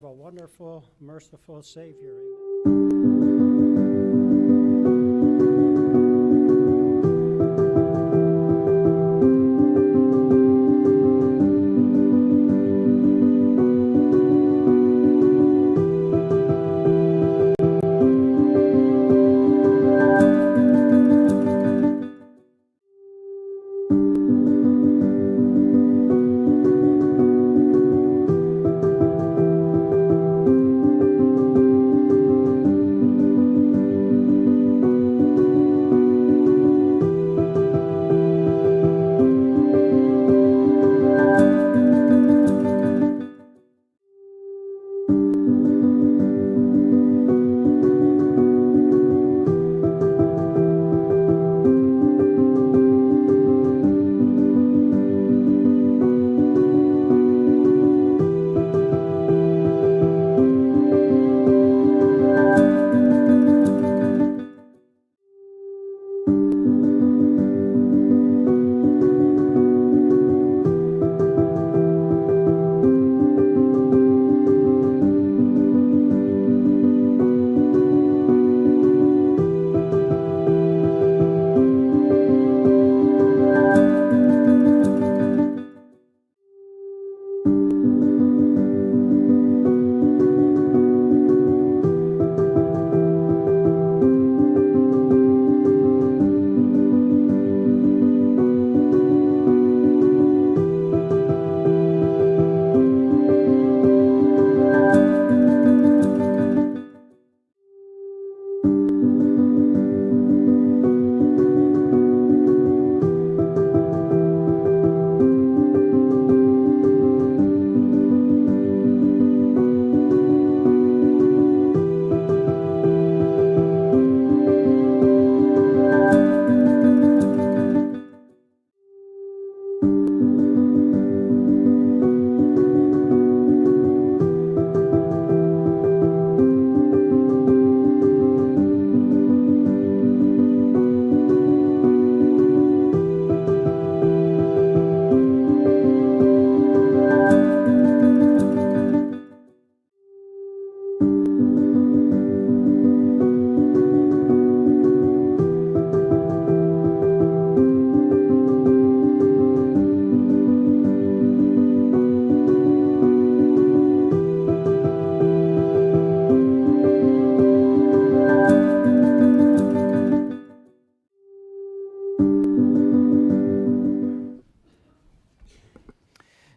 A wonderful, merciful Savior.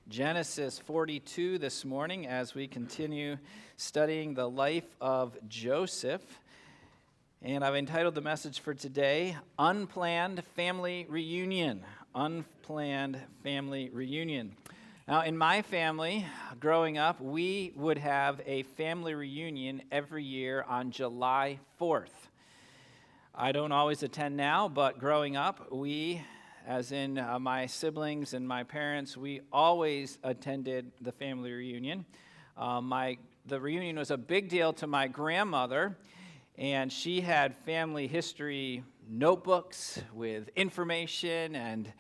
Genesis 42 this morning as we continue studying the life of Joseph. And I've entitled the message for today, Unplanned Family Reunion. Unplanned Family Reunion. Now, in my family, growing up, we would have a family reunion every year on July 4th. I don't always attend now, but growing up, we, as in my siblings and my parents, we always attended the family reunion. The reunion was a big deal to my grandmother, and she had family history notebooks with information, and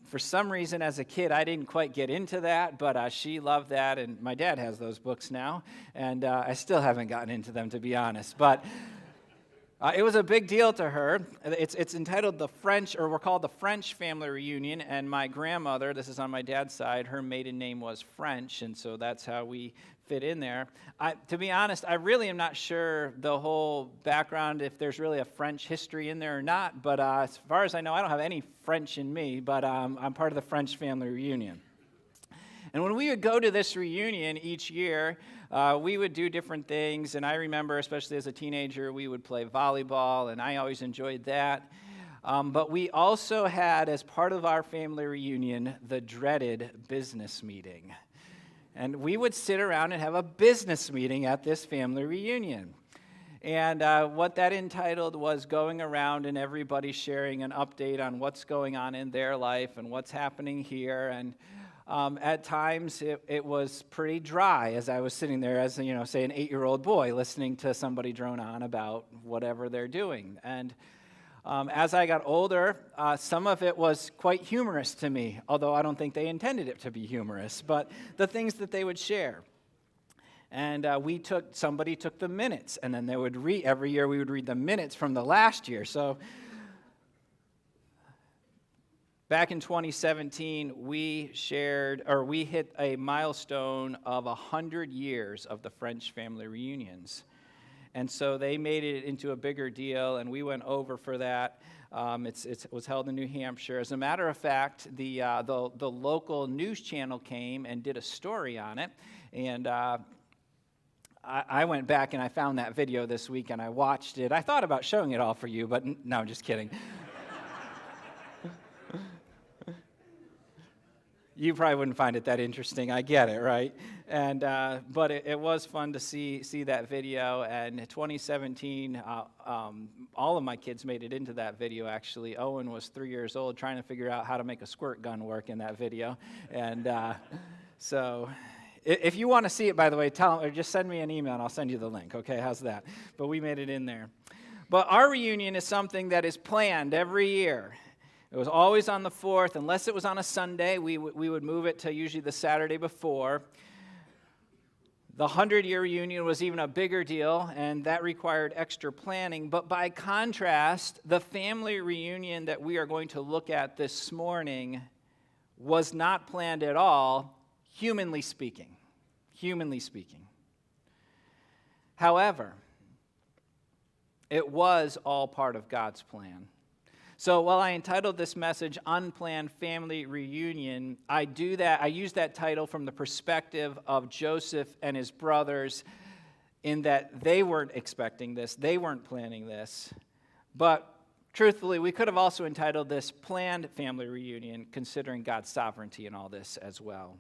for some reason as a kid I didn't quite get into that, but she loved that, and my dad has those books now, and I still haven't gotten into them, to be honest, but it was a big deal to her. It's entitled the French, or we're called the French Family Reunion, and my grandmother, this is on my dad's side, her maiden name was French, and so that's how we fit in there. To be honest, I really am not sure the whole background, if there's really a French history in there or not, but as far as I know, I don't have any French in me, but I'm part of the French Family Reunion. And when we would go to this reunion each year, we would do different things, and I remember, especially as a teenager, we would play volleyball, and I always enjoyed that. But we also had, as part of our family reunion, the dreaded business meeting. And we would sit around and have a business meeting at this family reunion. And what that entitled was going around and everybody sharing an update on what's going on in their life and what's happening here, and at times, it was pretty dry as I was sitting there as, say an 8-year-old boy listening to somebody drone on about whatever they're doing. And as I got older, some of it was quite humorous to me, although I don't think they intended it to be humorous, but the things that they would share. And somebody took the minutes, and then they would read, every year we would read the minutes from the last year. So back in 2017, we hit a milestone of 100 years of the French family reunions. And so they made it into a bigger deal, and we went over for that. It was held in New Hampshire. As a matter of fact, the local news channel came and did a story on it, and I went back and I found that video this week and I watched it. I thought about showing it all for you, but no, I'm just kidding. You probably wouldn't find it that interesting. I get it, right? And but it was fun to see that video. And in 2017, all of my kids made it into that video. Actually, Owen was 3 years old, trying to figure out how to make a squirt gun work in that video, and so. If you want to see it, by the way, tell them, or just send me an email and I'll send you the link, okay? How's that? But we made it in there. But our reunion is something that is planned every year. It was always on the 4th. Unless it was on a Sunday, we would move it to usually the Saturday before. The 100-year reunion was even a bigger deal, and that required extra planning. But by contrast, the family reunion that we are going to look at this morning was not planned at all, humanly speaking. However, it was all part of God's plan. So while I entitled this message Unplanned Family Reunion, I use that title from the perspective of Joseph and his brothers, in that they weren't expecting this, they weren't planning this. But truthfully, we could have also entitled this Planned Family Reunion, considering God's sovereignty in all this as well.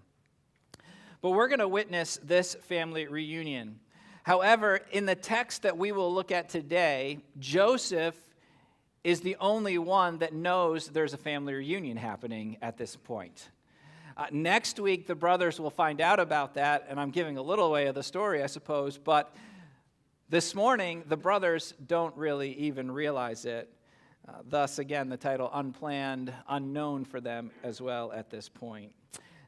But we're going to witness this family reunion. However, in the text that we will look at today, Joseph is the only one that knows there's a family reunion happening at this point. Next week, the brothers will find out about that, and I'm giving a little away of the story, I suppose, but this morning, the brothers don't really even realize it. Thus, again, the title Unplanned, unknown for them as well at this point.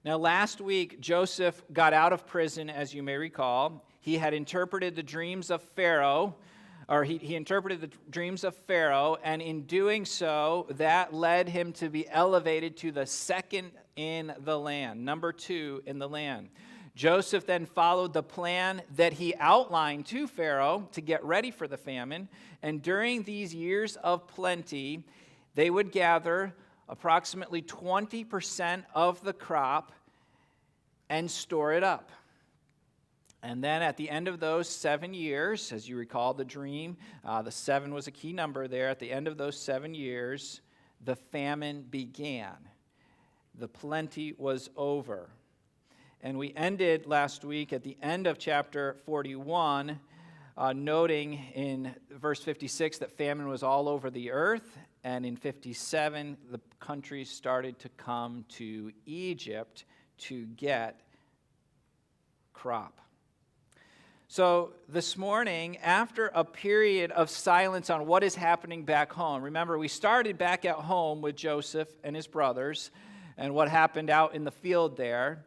Now, last week, Joseph got out of prison, as you may recall. He had interpreted the dreams of Pharaoh, he interpreted the dreams of Pharaoh, and in doing so, that led him to be elevated to the second in the land, number 2 in the land. Joseph then followed the plan that he outlined to Pharaoh to get ready for the famine, and during these years of plenty, they would gather approximately 20% of the crop and store it up. And then at the end of those 7 years, as you recall the dream, the 7 was a key number there. At the end of those 7 years, the famine began. The plenty was over. And we ended last week at the end of chapter 41, noting in verse 56 that famine was all over the earth. And in 57, the countries started to come to Egypt to get crop. So this morning, after a period of silence on what is happening back home, remember we started back at home with Joseph and his brothers and what happened out in the field there.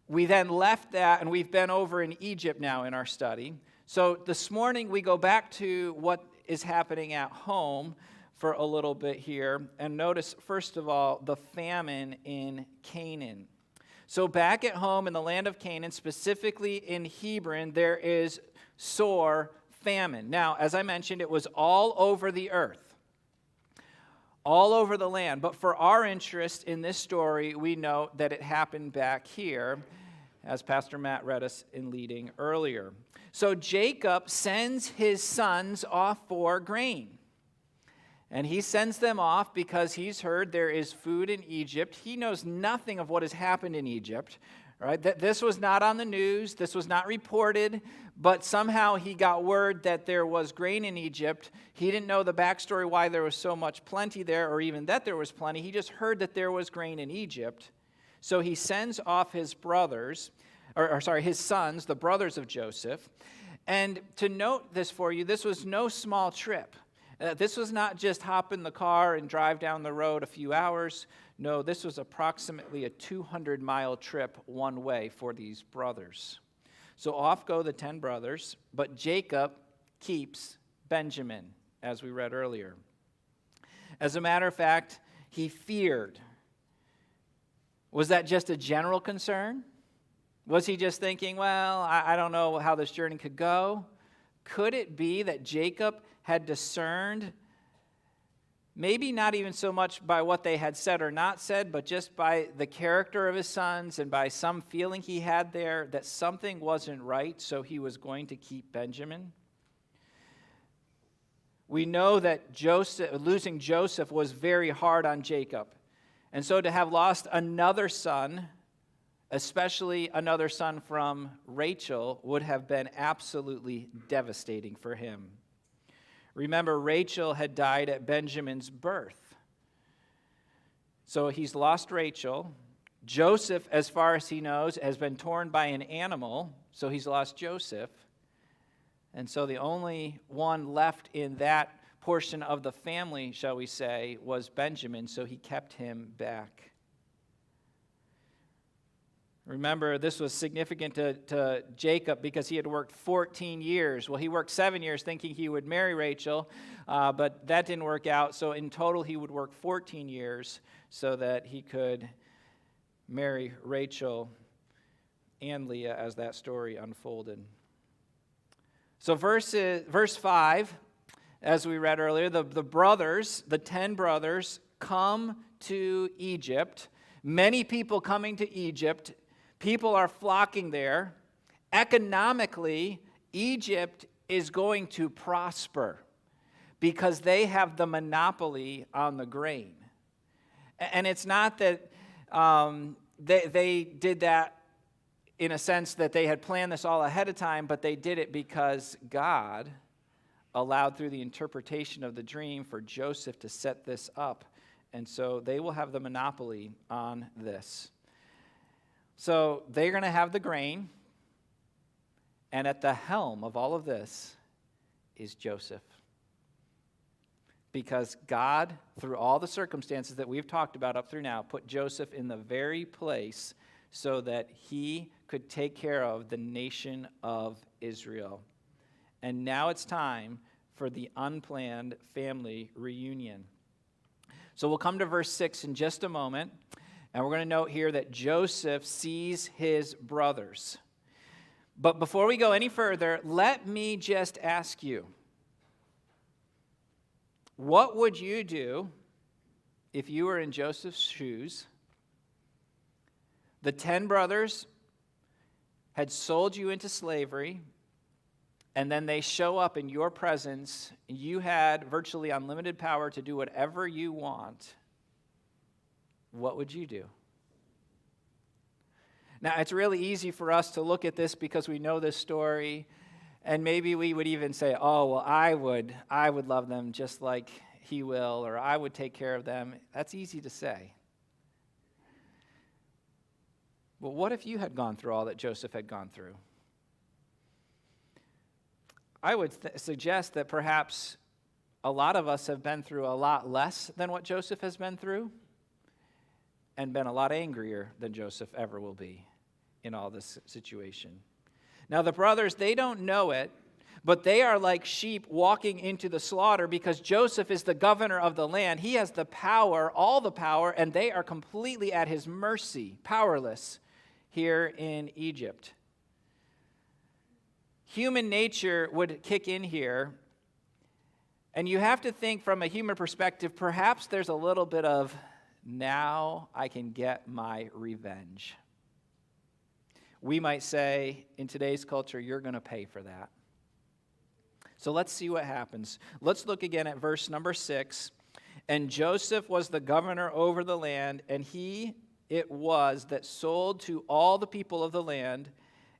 We then left that, and we've been over in Egypt now in our study. So this morning we go back to what is happening at home for a little bit here, and notice, first of all, the famine in Canaan. So back at home in the land of Canaan, specifically in Hebron, there is sore famine. Now, as I mentioned, it was all over the earth, all over the land. But for our interest in this story, we note that it happened back here, as Pastor Matt read us in leading earlier. So Jacob sends his sons off for grain. And he sends them off because he's heard there is food in Egypt. He knows nothing of what has happened in Egypt, right? This was not on the news. This was not reported. But somehow he got word that there was grain in Egypt. He didn't know the backstory why there was so much plenty there, or even that there was plenty. He just heard that there was grain in Egypt. So he sends off his brothers, his sons, the brothers of Joseph. And to note this for you, this was no small trip. This was not just hop in the car and drive down the road a few hours. No, this was approximately a 200-mile trip one way for these brothers. So off go the 10 brothers, but Jacob keeps Benjamin, as we read earlier. As a matter of fact, he feared. Was that just a general concern? Was he just thinking, well, I don't know how this journey could go? Could it be that Jacob had discerned, maybe not even so much by what they had said or not said, but just by the character of his sons and by some feeling he had there that something wasn't right, so he was going to keep Benjamin? We know that losing Joseph was very hard on Jacob. And so to have lost another son, especially another son from Rachel, would have been absolutely devastating for him. Remember, Rachel had died at Benjamin's birth. So he's lost Rachel. Joseph, as far as he knows, has been torn by an animal, so he's lost Joseph. And so the only one left in that portion of the family, shall we say, was Benjamin, so he kept him back. Remember, this was significant to Jacob because he had worked 14 years. Well, he worked 7 years thinking he would marry Rachel, but that didn't work out. So in total, he would work 14 years so that he could marry Rachel and Leah as that story unfolded. So verse 5, as we read earlier, the 10 brothers come to Egypt. Many people coming to Egypt. People are flocking there. Economically, Egypt is going to prosper because they have the monopoly on the grain. And it's not that they did that in a sense that they had planned this all ahead of time, but they did it because God allowed through the interpretation of the dream for Joseph to set this up. And so they will have the monopoly on this. So they're going to have the grain, and at the helm of all of this is Joseph. Because God, through all the circumstances that we've talked about up through now, put Joseph in the very place so that he could take care of the nation of Israel. And now it's time for the unplanned family reunion. So we'll come to verse 6 in just a moment. And we're going to note here that Joseph sees his brothers. But before we go any further, let me just ask you, what would you do if you were in Joseph's shoes? The 10 brothers had sold you into slavery, and then they show up in your presence, and you had virtually unlimited power to do whatever you want. What would you do? Now, it's really easy for us to look at this because we know this story, and maybe we would even say, oh, well, I would love them just like he will, or I would take care of them. That's easy to say. But what if you had gone through all that Joseph had gone through? I would suggest that perhaps a lot of us have been through a lot less than what Joseph has been through, and been a lot angrier than Joseph ever will be in all this situation. Now, the brothers, they don't know it, but they are like sheep walking into the slaughter because Joseph is the governor of the land. He has the power, all the power, and they are completely at his mercy, powerless here in Egypt. Human nature would kick in here, and you have to think from a human perspective, perhaps there's a little bit of, now I can get my revenge. We might say, in today's culture, you're going to pay for that. So let's see what happens. Let's look again at verse number 6. And Joseph was the governor over the land, and it was that sold to all the people of the land.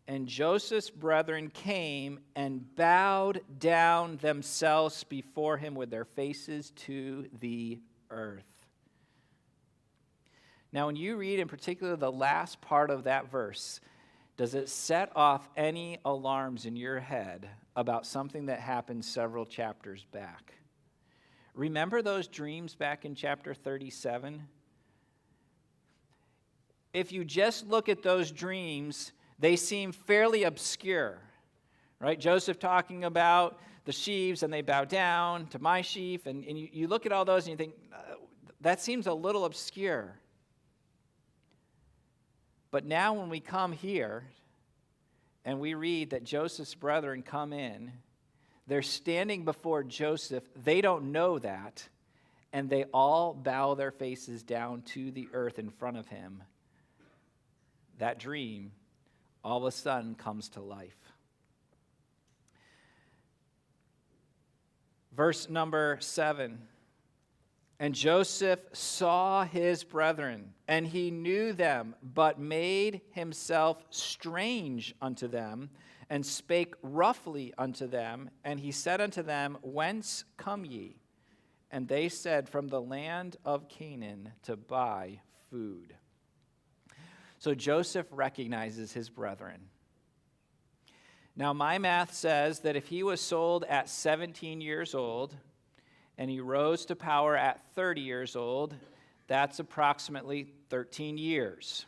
And Joseph's brethren came and bowed down themselves before him with their faces to the earth. Now, when you read in particular the last part of that verse, does it set off any alarms in your head about something that happened several chapters back? Remember those dreams back in chapter 37? If you just look at those dreams, they seem fairly obscure, right? Joseph talking about the sheaves, and they bow down to my sheaf, and you look at all those and you think, that seems a little obscure. But now when we come here and we read that Joseph's brethren come in, they're standing before Joseph. They don't know that, and they all bow their faces down to the earth in front of him. That dream all of a sudden comes to life. Verse number 7. And Joseph saw his brethren, and he knew them, but made himself strange unto them, and spake roughly unto them. And he said unto them, Whence come ye? And they said, From the land of Canaan, to buy food. So Joseph recognizes his brethren. Now, my math says that if he was sold at 17 years old and he rose to power at 30 years old, that's approximately 13 years.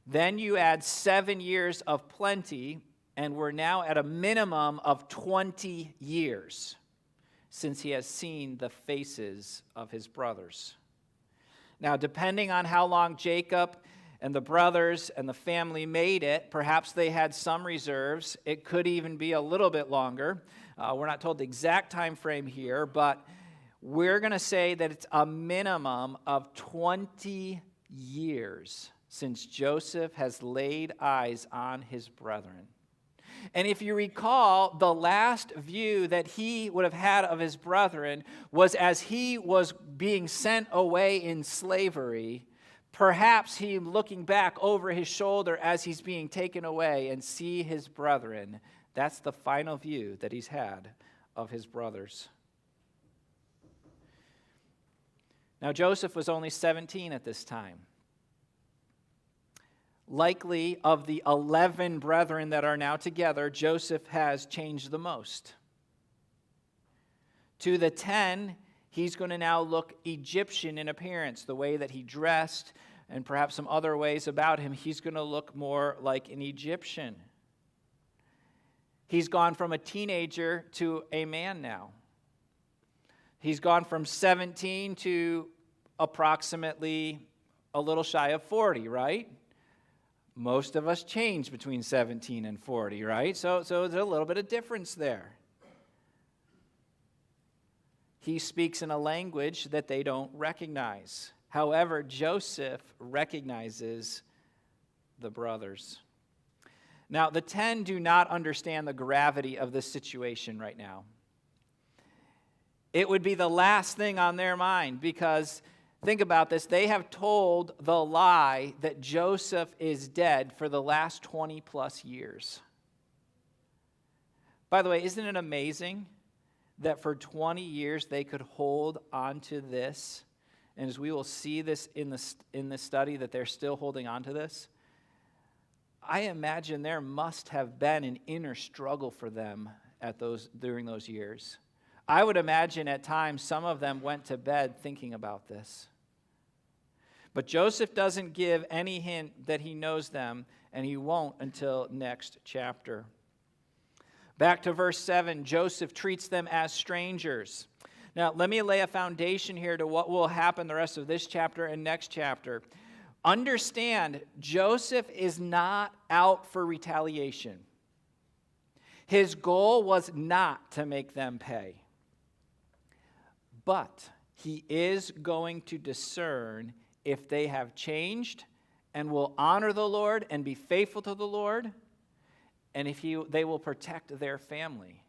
Then you add 7 years of plenty, and we're now at a minimum of 20 years since he has seen the faces of his brothers. Now, depending on how long Jacob and the brothers and the family made it, perhaps they had some reserves. It could even be a little bit longer. We're not told the exact time frame here, but we're going to say that it's a minimum of 20 years since Joseph has laid eyes on his brethren. And if you recall, the last view that he would have had of his brethren was as he was being sent away in slavery. Perhaps he looking back over his shoulder as he's being taken away and see his brethren. That's the final view that he's had of his brothers. Now, Joseph was only 17 at this time. Likely, of the 11 brethren that are now together, Joseph has changed the most. To the 10, he's going to now look Egyptian in appearance, the way that he dressed, and perhaps some other ways about him. He's going to look more like an Egyptian. He's gone from a teenager to a man now. He's gone from 17 to approximately a little shy of 40, right? Most of us change between 17 and 40, right? So there's a little bit of difference there. He speaks in a language that they don't recognize. However, Joseph recognizes the brothers. Now, the 10 do not understand the gravity of this situation right now. It would be the last thing on their mind because, think about this, they have told the lie that Joseph is dead for the last 20 plus years. By the way, isn't it amazing that for 20 years they could hold on to this? And as we will see this in the study, that they're still holding on to this. I imagine there must have been an inner struggle for them during those years. I would imagine at times some of them went to bed thinking about this. But Joseph doesn't give any hint that he knows them, and he won't until next chapter. Back to verse 7, Joseph treats them as strangers. Now, let me lay a foundation here to what will happen the rest of this chapter and next chapter. Understand, Joseph is not out for retaliation. His goal was not to make them pay. But he is going to discern if they have changed and will honor the Lord and be faithful to the Lord, and if they will protect their family.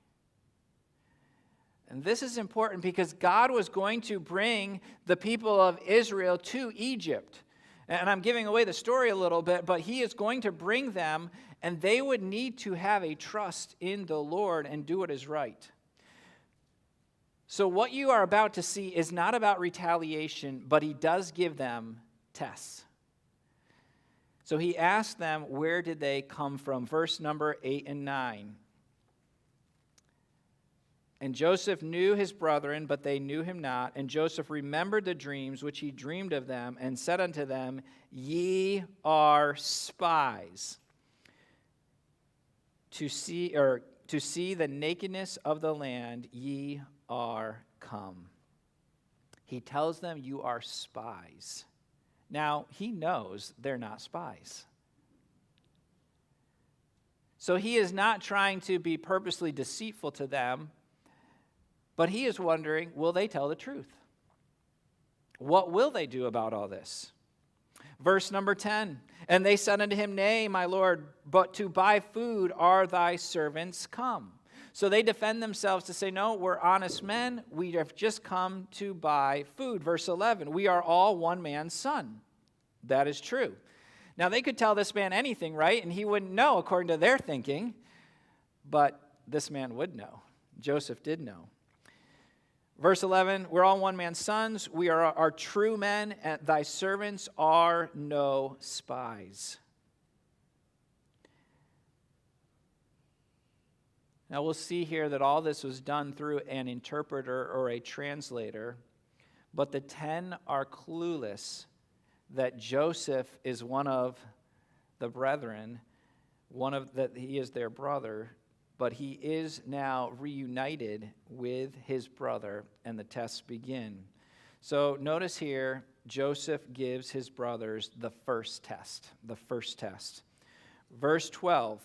And this is important because God was going to bring the people of Israel to Egypt. And I'm giving away the story a little bit, but he is going to bring them, and they would need to have a trust in the Lord and do what is right. So what you are about to see is not about retaliation, but he does give them tests. So he asked them, where did they come from? Verse number 8 and 9. And Joseph knew his brethren, but they knew him not. And Joseph remembered the dreams which he dreamed of them, and said unto them, Ye are spies. to see the nakedness of the land, ye are come. He tells them, you are spies. Now, he knows they're not spies. So he is not trying to be purposely deceitful to them, but he is wondering, will they tell the truth? What will they do about all this? Verse number 10, and they said unto him, Nay, my Lord, but to buy food are thy servants come. So they defend themselves to say, no, we're honest men. We have just come to buy food. Verse 11, we are all one man's son. That is true. Now, they could tell this man anything, right? And he wouldn't know according to their thinking. But this man would know. Joseph did know. Verse 11, we're all one man's sons. We are true men, and thy servants are no spies. Now we'll see here that all this was done through an interpreter or a translator, but the 10 are clueless that Joseph is one of the brethren, that he is their brother, but he is now reunited with his brother, and the tests begin. So notice here, Joseph gives his brothers the first test. Verse 12,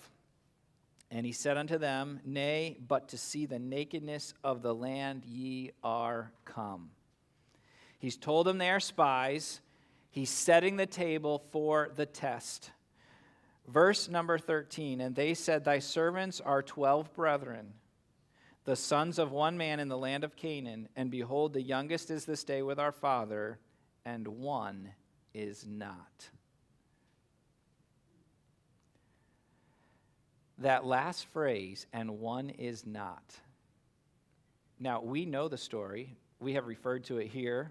and he said unto them, Nay, but to see the nakedness of the land ye are come. He's told them they are spies. He's setting the table for the test. Verse number 13, and they said, Thy servants are 12 brethren, the sons of one man in the land of Canaan, and behold, the youngest is this day with our father, and one is not. That last phrase, and one is not. Now, we know the story. We have referred to it here.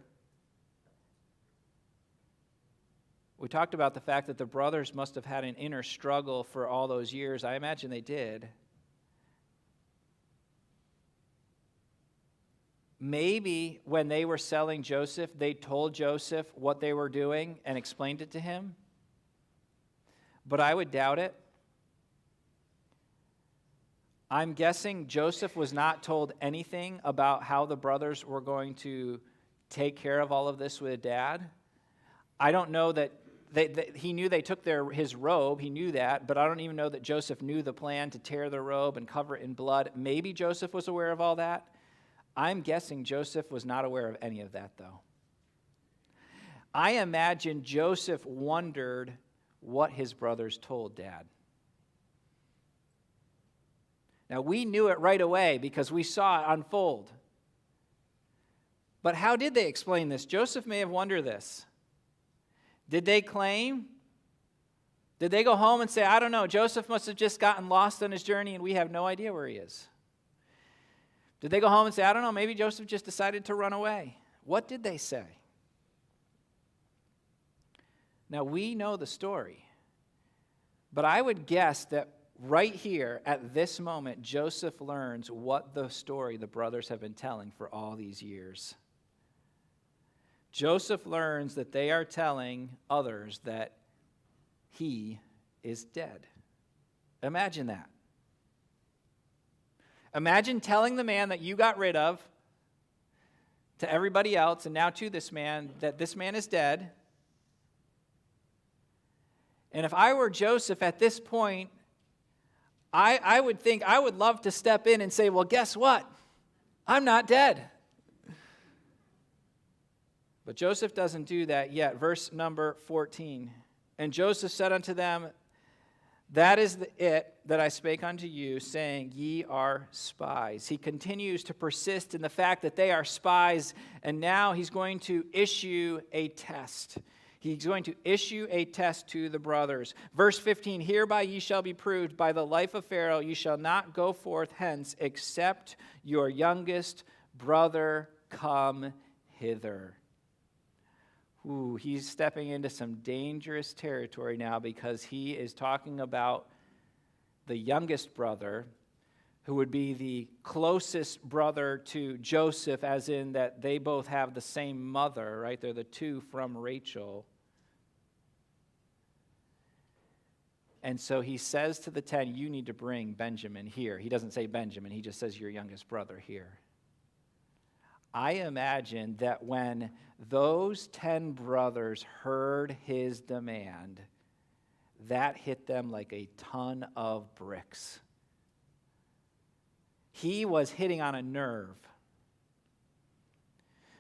We talked about the fact that the brothers must have had an inner struggle for all those years. I imagine they did. Maybe when they were selling Joseph, they told Joseph what they were doing and explained it to him. But I would doubt it. I'm guessing Joseph was not told anything about how the brothers were going to take care of all of this with Dad. I don't know that he knew they took his robe. He knew that, but I don't even know that Joseph knew the plan to tear the robe and cover it in blood. Maybe Joseph was aware of all that. I'm guessing Joseph was not aware of any of that, though. I imagine Joseph wondered what his brothers told Dad. Now, we knew it right away because we saw it unfold. But how did they explain this? Joseph may have wondered this. Did they claim? Did they go home and say, I don't know, Joseph must have just gotten lost on his journey and we have no idea where he is? Did they go home and say, I don't know, maybe Joseph just decided to run away? What did they say? Now, we know the story, but I would guess that right here at this moment, Joseph learns what the story the brothers have been telling for all these years. Joseph learns that they are telling others that he is dead. Imagine that. Imagine telling the man that you got rid of to everybody else, and now to this man, that this man is dead. And if I were Joseph at this point, I would think I would love to step in and say, well, guess what? I'm not dead. But Joseph doesn't do that yet. Verse number 14. And Joseph said unto them, That is it that I spake unto you, saying, Ye are spies. He continues to persist in the fact that they are spies, and now he's going to issue a test. He's going to issue a test to the brothers. Verse 15, Hereby ye shall be proved by the life of Pharaoh, ye shall not go forth hence, except your youngest brother come hither. Ooh, he's stepping into some dangerous territory now because he is talking about the youngest brother, who would be the closest brother to Joseph, as in that they both have the same mother, right? They're the two from Rachel. And so he says to the 10, you need to bring Benjamin here. He doesn't say Benjamin, he just says your youngest brother here. I imagine that when those 10 brothers heard his demand, that hit them like a ton of bricks. He was hitting on a nerve.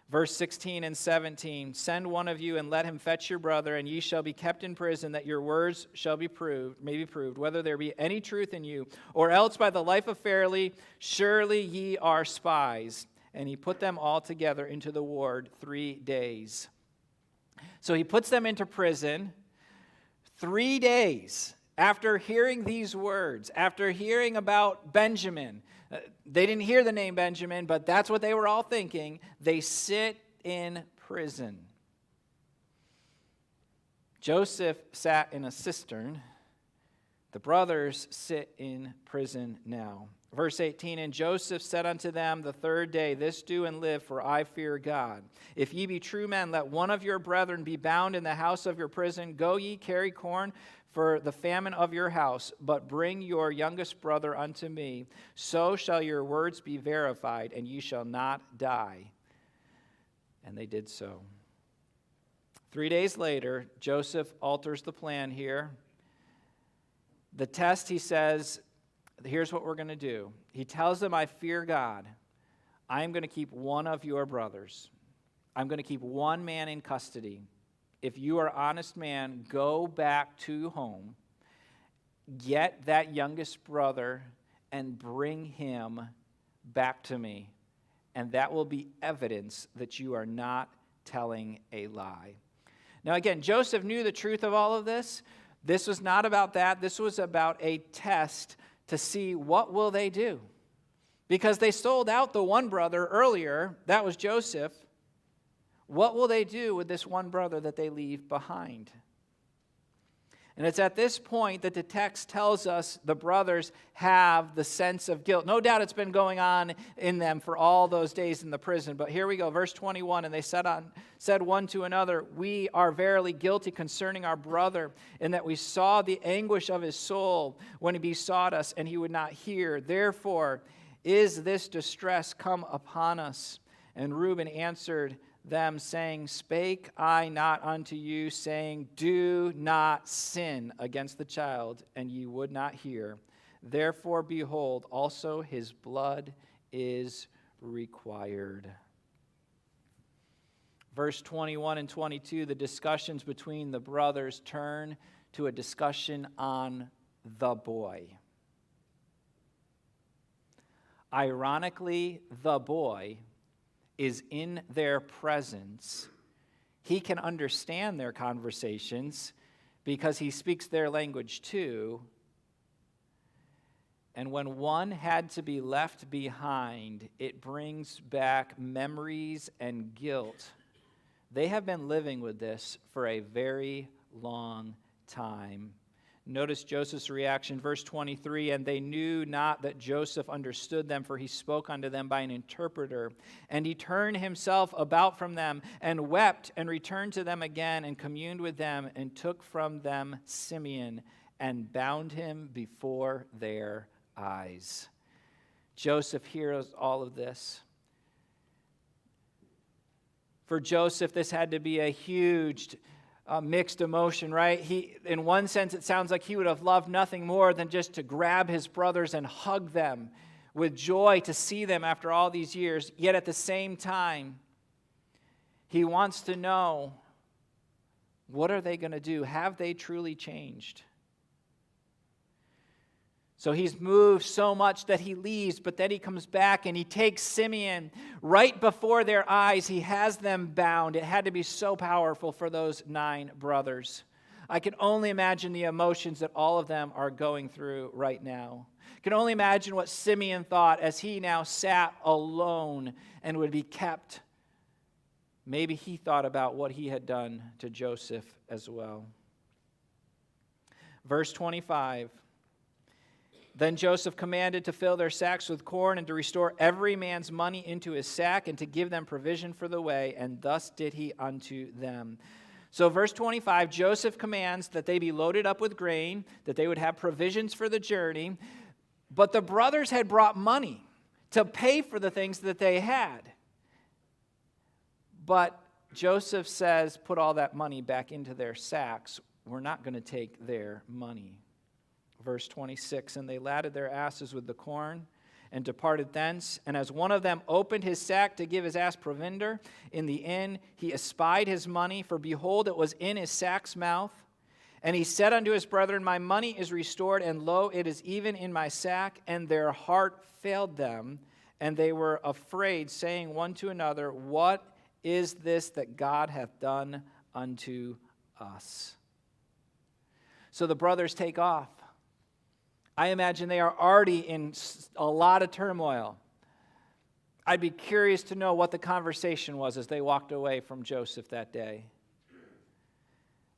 Verse 16 and 17, send one of you and let him fetch your brother, and ye shall be kept in prison, that your words may be proved, whether there be any truth in you, or else by the life of fairly, surely ye are spies. And he put them all together into the ward 3 days. So he puts them into prison 3 days after hearing these words, after hearing about Benjamin. They didn't hear the name Benjamin, but that's what they were all thinking. They sit in prison. Joseph sat in a cistern. The brothers sit in prison now. Verse 18, and Joseph said unto them the third day, this do and live, for I fear God. If ye be true men, let one of your brethren be bound in the house of your prison. Go ye, carry corn for the famine of your house, but bring your youngest brother unto me. So shall your words be verified, and ye shall not die. And they did so. 3 days later, Joseph alters the plan here. The test, he says, here's what we're going to do. He tells them, I fear God. I am going to keep one of your brothers. I'm going to keep one man in custody. If you are an honest man, go back to home, get that youngest brother, and bring him back to me. And that will be evidence that you are not telling a lie. Now again, Joseph knew the truth of all of this. This was not about that. This was about a test to see what will they do. Because they sold out the one brother earlier, that was Joseph. What will they do with this one brother that they leave behind? And it's at this point that the text tells us the brothers have the sense of guilt. No doubt it's been going on in them for all those days in the prison. But here we go, verse 21, and they said one to another, we are verily guilty concerning our brother, in that we saw the anguish of his soul when he besought us, and he would not hear. Therefore is this distress come upon us. And Reuben answered them, saying, spake I not unto you, saying, do not sin against the child, and ye would not hear. Therefore, behold, also his blood is required. Verse 21 and 22, the discussions between the brothers turn to a discussion on the boy. Ironically, the boy is in their presence. He can understand their conversations because he speaks their language too. And when one had to be left behind, it brings back memories and guilt. They have been living with this for a very long time. Notice Joseph's reaction, verse 23, and they knew not that Joseph understood them, for he spoke unto them by an interpreter. And he turned himself about from them, and wept, and returned to them again, and communed with them, and took from them Simeon, and bound him before their eyes. Joseph hears all of this. For Joseph, this had to be a huge mixed emotion, right? In one sense, it sounds like he would have loved nothing more than just to grab his brothers and hug them with joy to see them after all these years. Yet at the same time, he wants to know, what are they going to do? Have they truly changed? So he's moved so much that he leaves, but then he comes back and he takes Simeon right before their eyes. He has them bound. It had to be so powerful for those 9 brothers. I can only imagine the emotions that all of them are going through right now. I can only imagine what Simeon thought as he now sat alone and would be kept. Maybe he thought about what he had done to Joseph as well. Verse 25. Then Joseph commanded to fill their sacks with corn, and to restore every man's money into his sack, and to give them provision for the way, and thus did he unto them. So verse 25, Joseph commands that they be loaded up with grain, that they would have provisions for the journey. But the brothers had brought money to pay for the things that they had. But Joseph says, put all that money back into their sacks. We're not going to take their money. Verse 26, and they ladded their asses with the corn and departed thence. And as one of them opened his sack to give his ass provender in the inn, he espied his money, for behold, it was in his sack's mouth. And he said unto his brethren, my money is restored, and lo, it is even in my sack. And their heart failed them, and they were afraid, saying one to another, what is this that God hath done unto us? So the brothers take off. I imagine they are already in a lot of turmoil. I'd be curious to know what the conversation was as they walked away from Joseph that day.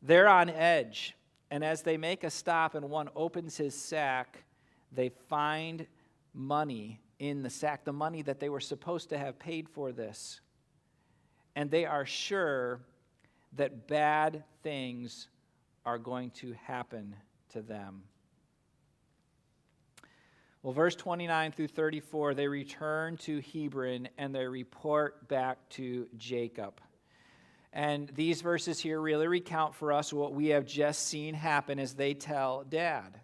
They're on edge, and as they make a stop and one opens his sack, they find money in the sack, the money that they were supposed to have paid for this. And they are sure that bad things are going to happen to them. Well, verse 29 through 34, they return to Hebron and they report back to Jacob. And these verses here really recount for us what we have just seen happen as they tell Dad.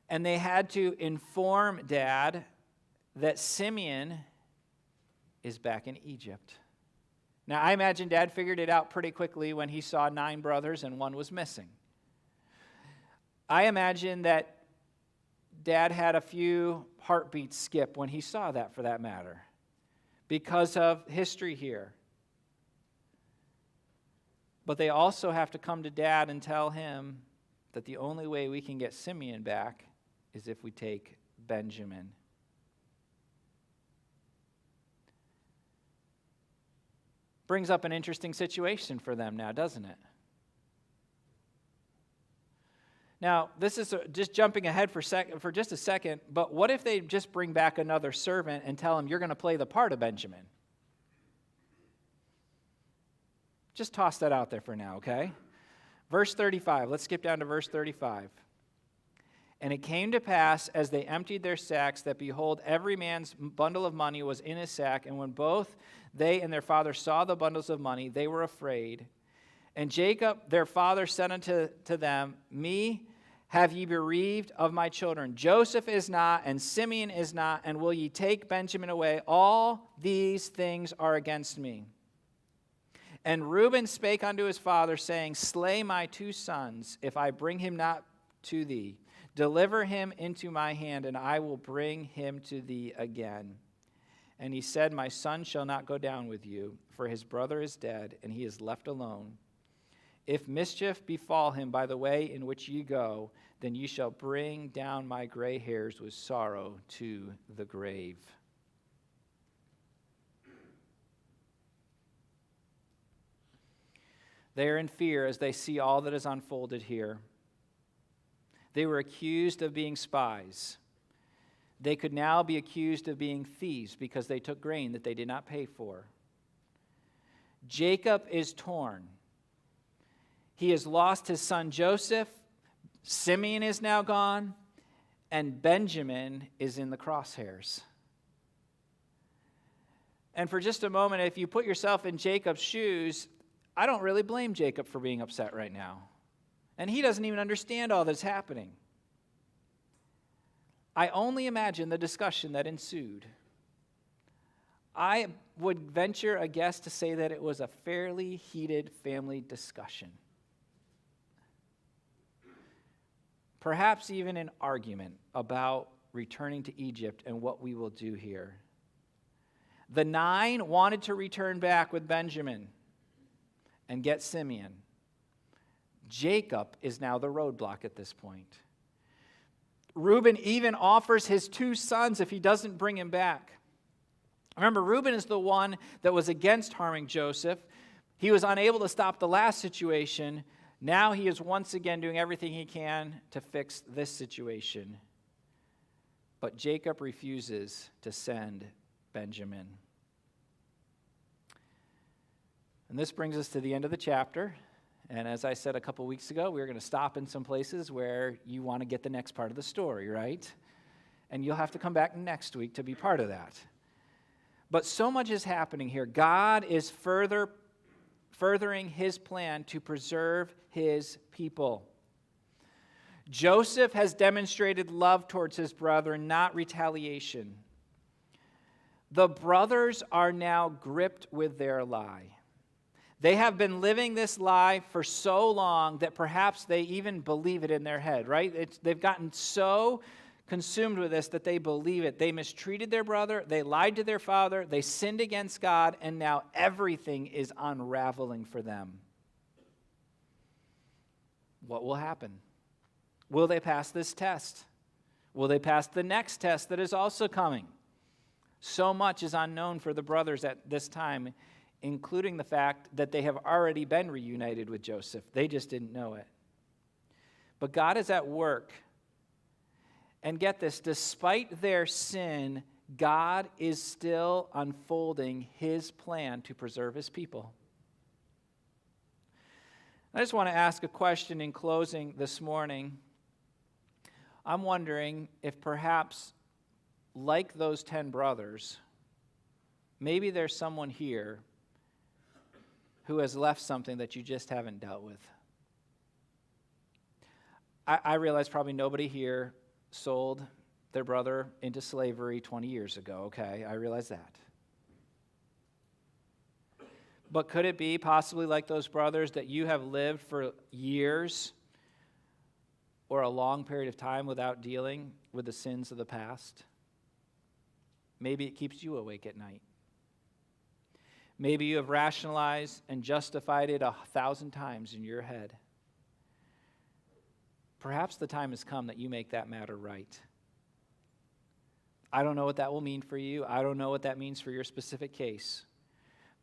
And they had to inform Dad that Simeon is back in Egypt. Now, I imagine Dad figured it out pretty quickly when he saw 9 brothers and one was missing. I imagine that Dad had a few heartbeats skip when he saw that, for that matter, because of history here. But they also have to come to Dad and tell him that the only way we can get Simeon back is if we take Benjamin. Brings up an interesting situation for them now, doesn't it? Now, this is just jumping ahead for just a second, but what if they just bring back another servant and tell him, you're going to play the part of Benjamin? Just toss that out there for now, okay? Verse 35, let's skip down to verse 35. And it came to pass, as they emptied their sacks, that behold, every man's bundle of money was in his sack, and when both they and their father saw the bundles of money, they were afraid. And Jacob, their father, said unto them, me have ye bereaved of my children? Joseph is not, and Simeon is not, and will ye take Benjamin away? All these things are against me. And Reuben spake unto his father, saying, slay my 2 sons, if I bring him not to thee. Deliver him into my hand, and I will bring him to thee again. And he said, my son shall not go down with you, for his brother is dead, and he is left alone. If mischief befall him by the way in which ye go, then ye shall bring down my gray hairs with sorrow to the grave. They are in fear as they see all that is unfolded here. They were accused of being spies. They could now be accused of being thieves because they took grain that they did not pay for. Jacob is torn. He has lost his son Joseph. Simeon is now gone. And Benjamin is in the crosshairs. And for just a moment, if you put yourself in Jacob's shoes, I don't really blame Jacob for being upset right now. And he doesn't even understand all that's happening. I only imagine the discussion that ensued. I would venture a guess to say that it was a fairly heated family discussion. Perhaps even an argument about returning to Egypt and what we will do here. The 9 wanted to return back with Benjamin and get Simeon. Jacob is now the roadblock at this point. Reuben even offers his 2 sons if he doesn't bring him back. Remember, Reuben is the one that was against harming Joseph. He was unable to stop the last situation. Now he is once again doing everything he can to fix this situation. But Jacob refuses to send Benjamin. And this brings us to the end of the chapter. And as I said a couple weeks ago, we're going to stop in some places where you want to get the next part of the story, right? And you'll have to come back next week to be part of that. But so much is happening here. God is furthering his plan to preserve his people. Joseph has demonstrated love towards his brethren, not retaliation. The brothers are now gripped with their lie. They have been living this lie for so long that perhaps they even believe it in their head, right? They've gotten so consumed with this that they believe it. They mistreated their brother, they lied to their father, they sinned against God, and now everything is unraveling for them. What will happen? Will they pass this test? Will they pass the next test that is also coming? So much is unknown for the brothers at this time, including the fact that they have already been reunited with Joseph. They just didn't know it. But God is at work. And get this, despite their sin, God is still unfolding his plan to preserve his people. I just want to ask a question in closing this morning. I'm wondering if perhaps, like those 10 brothers, maybe there's someone here who has left something that you just haven't dealt with. I realize probably nobody here sold their brother into slavery 20 years ago, okay? I realize that. But could it be possibly like those brothers that you have lived for years or a long period of time without dealing with the sins of the past? Maybe it keeps you awake at night. Maybe you have rationalized and justified it 1,000 times in your head. Perhaps the time has come that you make that matter right. I don't know what that will mean for you. I don't know what that means for your specific case.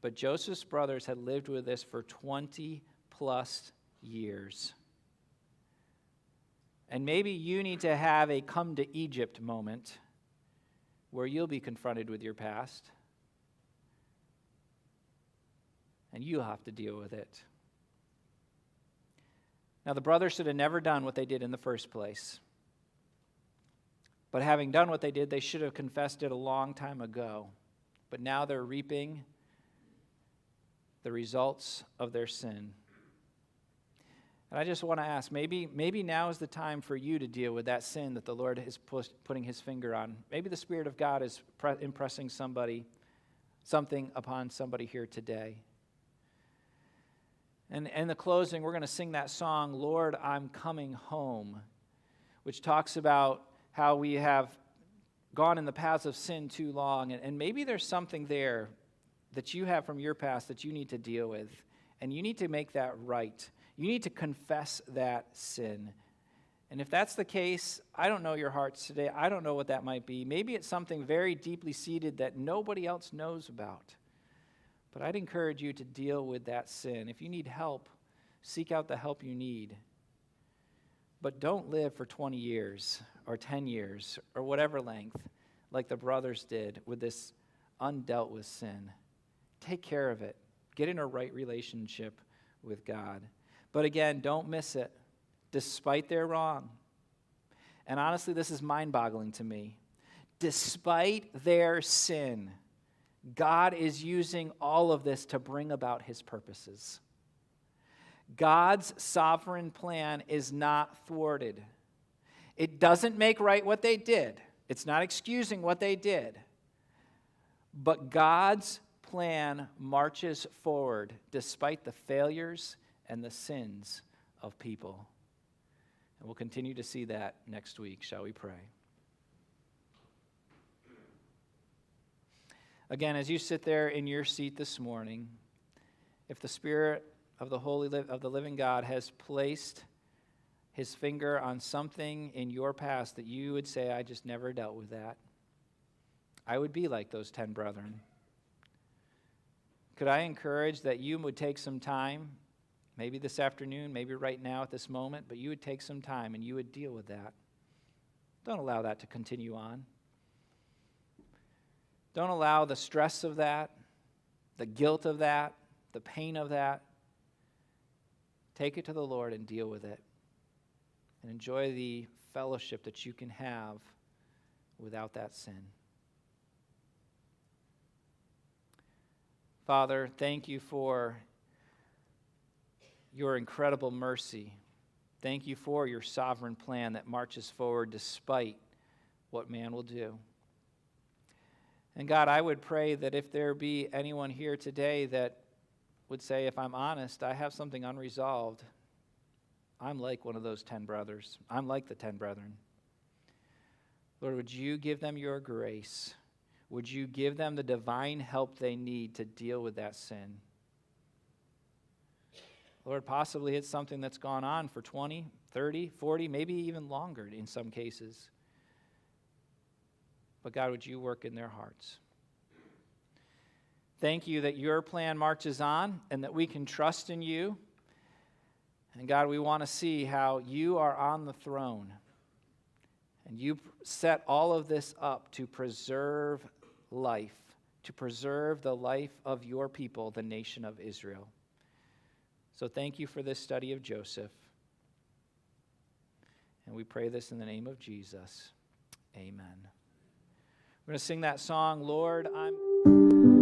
But Joseph's brothers had lived with this for 20 plus years. And maybe you need to have a come to Egypt moment where you'll be confronted with your past. And you'll have to deal with it. Now, the brothers should have never done what they did in the first place. But having done what they did, they should have confessed it a long time ago. But now they're reaping the results of their sin. And I just want to ask, maybe now is the time for you to deal with that sin that the Lord is putting his finger on. Maybe the Spirit of God is impressing something upon somebody here today. And in the closing, we're going to sing that song, Lord, I'm Coming Home, which talks about how we have gone in the paths of sin too long. And maybe there's something there that you have from your past that you need to deal with. And you need to make that right. You need to confess that sin. And if that's the case, I don't know your hearts today. I don't know what that might be. Maybe it's something very deeply seated that nobody else knows about. But I'd encourage you to deal with that sin. If you need help, seek out the help you need. But don't live for 20 years or 10 years or whatever length like the brothers did with this undealt with sin. Take care of it. Get in a right relationship with God. But again, don't miss it, despite their wrong. And honestly, this is mind-boggling to me. Despite their sin, God is using all of this to bring about his purposes. God's sovereign plan is not thwarted. It doesn't make right what they did. It's not excusing what they did. But God's plan marches forward despite the failures and the sins of people. And we'll continue to see that next week. Shall we pray? Again, as you sit there in your seat this morning, if the Spirit of the living God has placed his finger on something in your past that you would say, I just never dealt with that, I would be like those 10 brethren. Could I encourage that you would take some time, maybe this afternoon, maybe right now at this moment, but you would take some time and you would deal with that. Don't allow that to continue on. Don't allow the stress of that, the guilt of that, the the pain of that. Take it to the Lord and deal with it. And enjoy the fellowship that you can have without that sin. Father, thank you for your incredible mercy. Thank you for your sovereign plan that marches forward despite what man will do. And God, I would pray that if there be anyone here today that would say, if I'm honest, I have something unresolved. I'm like one of those 10 brothers. I'm like the 10 brethren. Lord, would you give them your grace? Would you give them the divine help they need to deal with that sin? Lord, possibly it's something that's gone on for 20, 30, 40, maybe even longer in some cases. But God, would you work in their hearts? Thank you that your plan marches on and that we can trust in you. And God, we want to see how you are on the throne. And you set all of this up to preserve life, to preserve the life of your people, the nation of Israel. So thank you for this study of Joseph. And we pray this in the name of Jesus. Amen. We're going to sing that song, Lord, I'm...